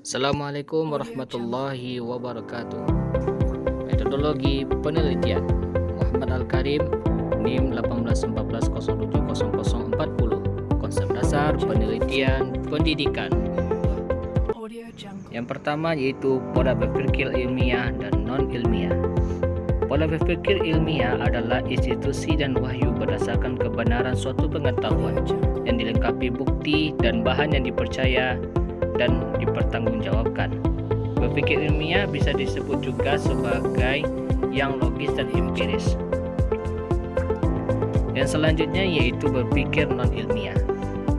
Assalamualaikum warahmatullahi wabarakatuh. Metodologi penelitian Muhammad Al-Karim, NIM 181407040. Konsep dasar penelitian pendidikan. Yang pertama yaitu pola berpikir ilmiah dan non-ilmiah. Pola berpikir ilmiah adalah institusi dan wahyu berdasarkan kebenaran suatu pengetahuan yang dilengkapi bukti dan bahan yang dipercaya dan dipertanggungjawabkan. Berpikir ilmiah bisa disebut juga sebagai yang logis dan empiris. Yang selanjutnya yaitu berpikir non-ilmiah.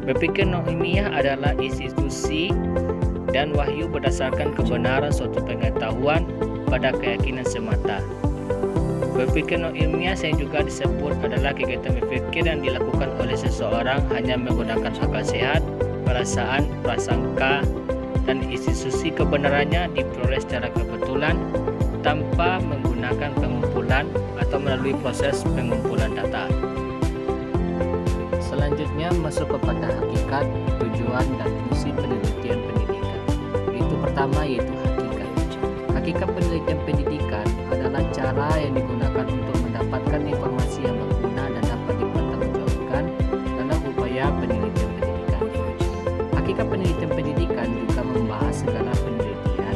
Berpikir non-ilmiah adalah institusi dan wahyu berdasarkan kebenaran suatu pengetahuan pada keyakinan semata. Berpikir non-ilmiah yang juga disebut adalah kegiatan berpikir yang dilakukan oleh seseorang hanya menggunakan akal sehat, perasaan, prasangka, dan institusi kebenarannya diperoleh secara kebetulan tanpa menggunakan pengumpulan atau melalui proses pengumpulan data. Selanjutnya masuk kepada hakikat, tujuan, dan fungsi penelitian pendidikan. Itu pertama yaitu hakikat. Hakikat penelitian pendidikan adalah cara yang digunakan untuk mendapatkan informasi yang berguna dan dapat dipertanggungjawabkan dalam upaya penelitian pendidikan. Hakikat penelitian pendidikan juga membahas segala penelitian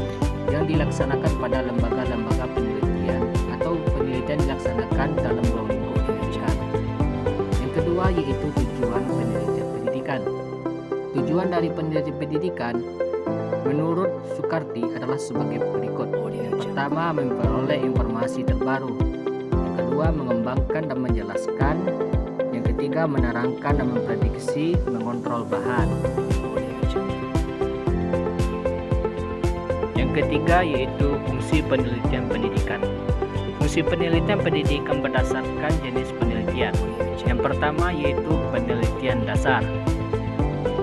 yang dilaksanakan pada lembaga-lembaga penelitian atau penelitian dilaksanakan dalam ruang lingkup pendidikan. Yang kedua yaitu tujuan penelitian pendidikan. Tujuan dari penelitian pendidikan menurut Soekarti adalah sebagai berikut. Yang pertama, memperoleh informasi terbaru. Yang kedua, mengembangkan dan menjelaskan. Yang ketiga, menerangkan dan memprediksi, mengontrol bahan. Yang ketiga yaitu fungsi penelitian pendidikan. Fungsi penelitian pendidikan berdasarkan jenis penelitian. Yang pertama yaitu penelitian dasar.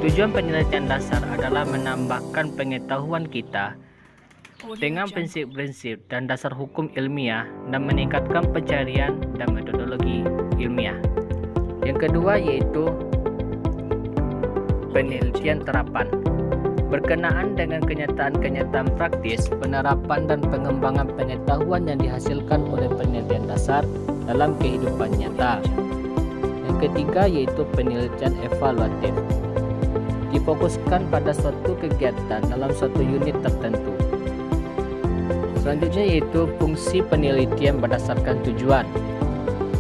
Tujuan penelitian dasar adalah menambahkan pengetahuan kita dengan prinsip-prinsip dan dasar hukum ilmiah dan meningkatkan pencarian dan metodologi ilmiah. Yang kedua yaitu penelitian terapan. Berkenaan dengan kenyataan-kenyataan praktis, penerapan dan pengembangan pengetahuan yang dihasilkan oleh penelitian dasar dalam kehidupan nyata. Yang ketiga yaitu penelitian evaluatif. Difokuskan pada suatu kegiatan dalam suatu unit tertentu. Selanjutnya yaitu fungsi penelitian berdasarkan tujuan.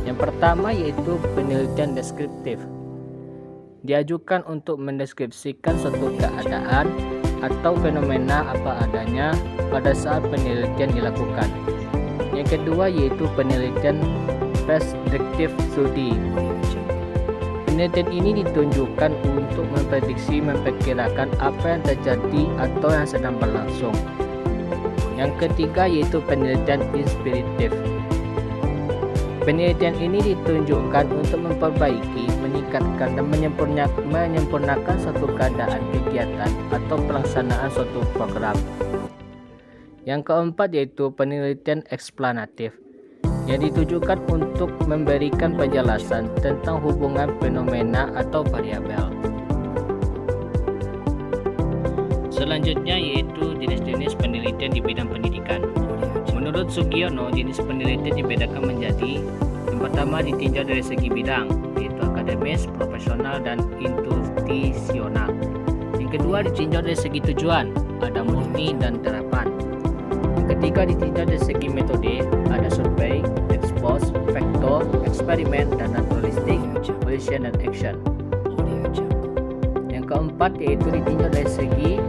Yang pertama yaitu penelitian deskriptif. Diajukan untuk mendeskripsikan suatu keadaan atau fenomena apa adanya pada saat penelitian dilakukan. Yang kedua yaitu penelitian presdiktif studi. Penelitian ini ditunjukkan untuk memprediksi, memperkirakan apa yang terjadi atau yang sedang berlangsung. Yang ketiga yaitu penelitian inspiratif. Penelitian ini ditunjukkan untuk memperbaiki, meningkatkan dan menyempurnakan suatu keadaan, kegiatan atau pelaksanaan suatu program. Yang keempat yaitu penelitian eksplanatif, yang ditujukan untuk memberikan penjelasan tentang hubungan fenomena atau variabel. Selanjutnya yaitu jenis-jenis penelitian di bidang pendidikan. Menurut Sugiono, jenis penelitian dibedakan menjadi: yang pertama ditinjau dari segi bidang, yaitu akademis, profesional, dan institusional. Yang kedua ditinjau dari segi tujuan, ada murni dan terapan. Yang ketiga ditinjau dari segi metode, ada survei, expose, vektor, eksperimen, dan naturalistik, Bayesian, dan action. Yang keempat yaitu ditinjau dari segi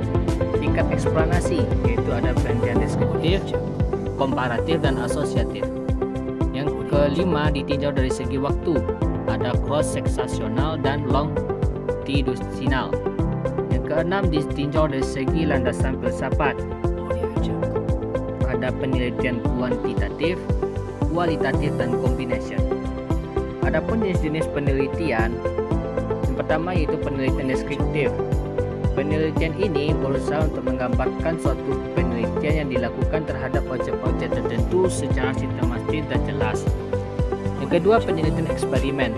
tingkat eksplanasi, yaitu ada penelitian deskriptif, komparatif, dan asosiatif. Yang kelima ditinjau dari segi waktu, ada cross-seksasional dan longitudinal. Yang keenam ditinjau dari segi landasan filsafat, ada penelitian kuantitatif, kualitatif, dan combination. Adapun jenis-jenis penelitian, yang pertama yaitu penelitian deskriptif. Penelitian ini berusaha untuk menggambarkan suatu penelitian yang dilakukan terhadap objek-objek tertentu secara sistematis dan jelas. Yang kedua, penelitian eksperimen.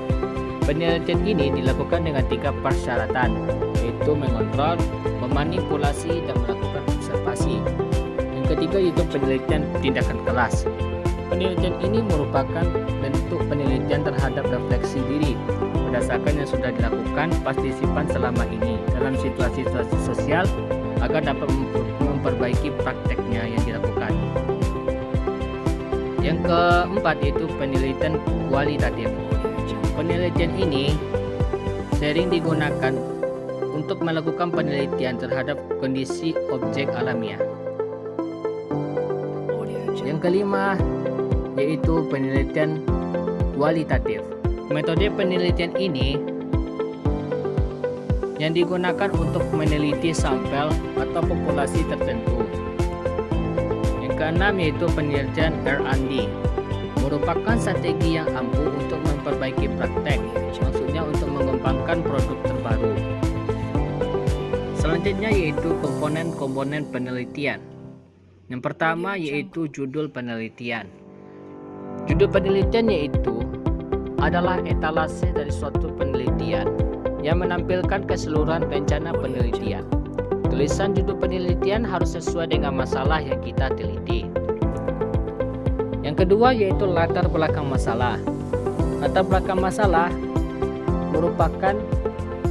Penelitian ini dilakukan dengan 3 persyaratan, yaitu mengontrol, memanipulasi, dan melakukan observasi. ketiga yaitu penelitian tindakan kelas. Penelitian ini merupakan bentuk penelitian terhadap refleksi diri berdasarkan yang sudah dilakukan partisipan selama ini dalam situasi-situasi sosial agar dapat memperbaiki prakteknya yang dilakukan. Yang keempat yaitu penelitian kualitatif. Penelitian ini sering digunakan untuk melakukan penelitian terhadap kondisi objek alamiah. Yang kelima yaitu penelitian kualitatif. Metode penelitian ini yang digunakan untuk meneliti sampel atau populasi tertentu. Yang keenam yaitu penelitian R&D, merupakan strategi yang ampuh untuk memperbaiki praktek, maksudnya untuk mengembangkan produk terbaru. Selanjutnya yaitu komponen-komponen penelitian. Yang pertama yaitu judul penelitian. Judul penelitian yaitu adalah etalase dari suatu penelitian yang menampilkan keseluruhan rencana penelitian. Tulisan judul penelitian harus sesuai dengan masalah yang kita teliti. Yang kedua yaitu latar belakang masalah. Latar belakang masalah merupakan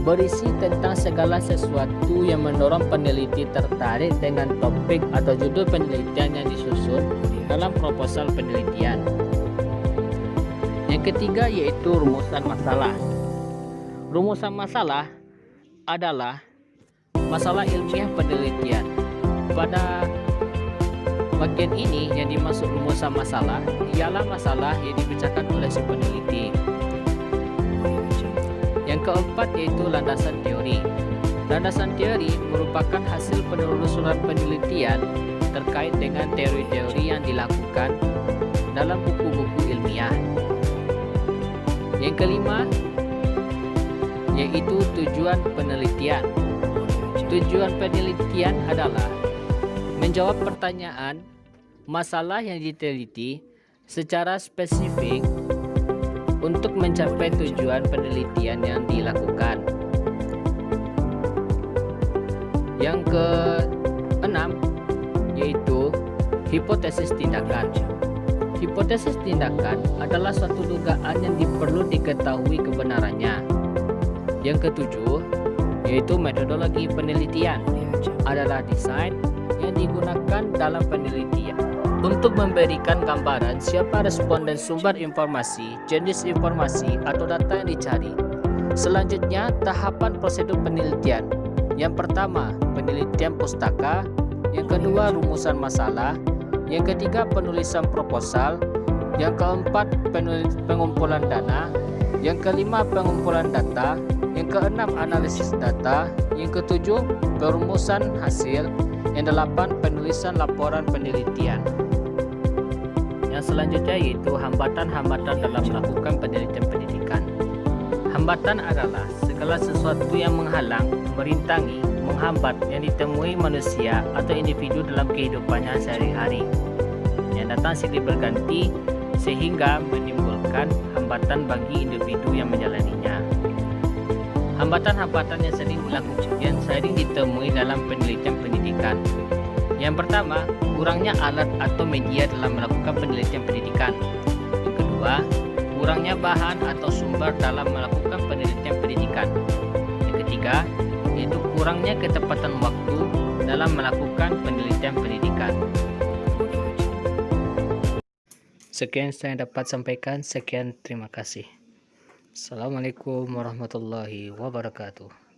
berisi tentang segala sesuatu yang mendorong peneliti tertarik dengan topik atau judul penelitian yang disusun dalam proposal penelitian. Yang ketiga yaitu rumusan masalah. Rumusan masalah adalah masalah ilmiah penelitian. Pada bagian ini yang dimaksud rumusan masalah ialah masalah yang dipecahkan oleh si peneliti. Yang keempat yaitu landasan teori. Landasan teori merupakan hasil penelusuran penelitian terkait dengan teori-teori yang dilakukan dalam buku-buku ilmiah. Yang kelima yaitu tujuan penelitian. Tujuan penelitian adalah menjawab pertanyaan masalah yang diteliti secara spesifik untuk mencapai tujuan penelitian yang dilakukan. Yang keenam yaitu hipotesis tindakan. Hipotesis tindakan adalah suatu dugaan yang perlu diketahui kebenarannya. Yang ketujuh yaitu metodologi penelitian, adalah desain yang digunakan dalam penelitian untuk memberikan gambaran siapa responden, sumber informasi, jenis informasi atau data yang dicari. Selanjutnya, tahapan prosedur penelitian. Yang pertama, penelitian pustaka. Yang kedua, rumusan masalah. Yang ketiga, penulisan proposal. Yang keempat, pengumpulan dana. Yang kelima, pengumpulan data. Yang keenam, analisis data. Yang ketujuh, perumusan hasil. Yang delapan, penulisan laporan penelitian. Yang selanjutnya yaitu hambatan-hambatan dalam melakukan penelitian pendidikan. Hambatan adalah segala sesuatu yang menghalang, merintangi, menghambat yang ditemui manusia atau individu dalam kehidupannya sehari-hari, yang datang silih berganti sehingga menimbulkan hambatan bagi individu yang menjalaninya. Hambatan-hambatan yang sering ditemui dalam penelitian pendidikan. Yang pertama, kurangnya alat atau media dalam melakukan penelitian pendidikan. Yang kedua, kurangnya bahan atau sumber dalam melakukan penelitian pendidikan. Yang ketiga, yaitu kurangnya ketepatan waktu dalam melakukan penelitian pendidikan. Sekian saya dapat sampaikan. Sekian, terima kasih. Assalamualaikum warahmatullahi wabarakatuh.